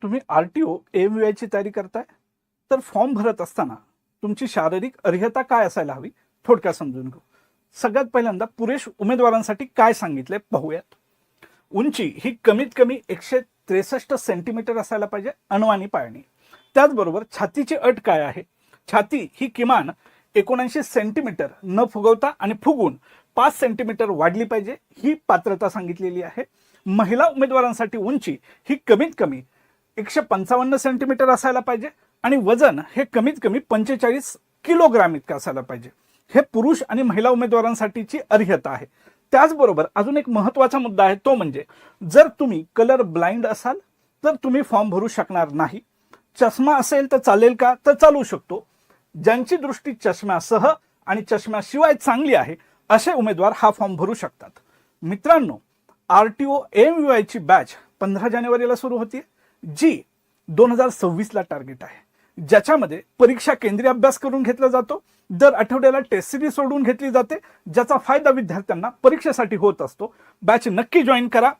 तुम्ही आरटीओ एमयूआय ची तयारी करताय तर फॉर्म भरत असताना तुमची शारीरिक अर्हता काय असायला हवी थोडक्यात समजून घेऊ. सगळ्यात पहिल्यांदा पुरेश उमेदवारांसाठी काय सांगितले पाहूयात. उंची ही कमीत कमी 163 सेंटीमीटर असायला पाहिजे अणवानी पाळणी. त्याचबरोबर छातीची अट काय आहे. छाती ही किमान 79 सेंटीमीटर न फुगवता आणि फुगून 5 सेंटीमीटर वाढली पाहिजे ही पात्रता सांगितलेली आहे. महिला उमेदवारांसाठी उंची ही कमीत कमी 155 सेंटीमीटर असायला पाहिजे आणि वजन हे कमीत कमी 45 किलोग्राम इतकं असायला पाहिजे. हे पुरुष आणि महिला उमेदवारांसाठीची अर्हता आहे. त्याचबरोबर अजून एक महत्त्वाचा मुद्दा आहे तो म्हणजे जर तुम्ही कलर ब्लाइंड असाल तर तुम्ही फॉर्म भरू शकणार नाही. चष्मा असेल तर चालेल का, तर चालू शकतो. ज्यांची दृष्टी चष्म्यासह आणि चष्म्याशिवाय चांगली आहे असे उमेदवार हा फॉर्म भरू शकतात. मित्रांनो, आरटीओ एमयूआय ची बॅच 15 जानेवारीला सुरू होती जी 2026 ला टार्गेट आहे, ज्याच्यामध्ये परीक्षा केंद्रीय अभ्यास करून घेतला जातो. दर आठवड्याला टेस्ट सिरीज सोडून घेतली जाते ज्याचा फायदा विद्यार्थ्यांना परीक्षेसाठी होत असतो. बॅच नक्की जॉईन करा.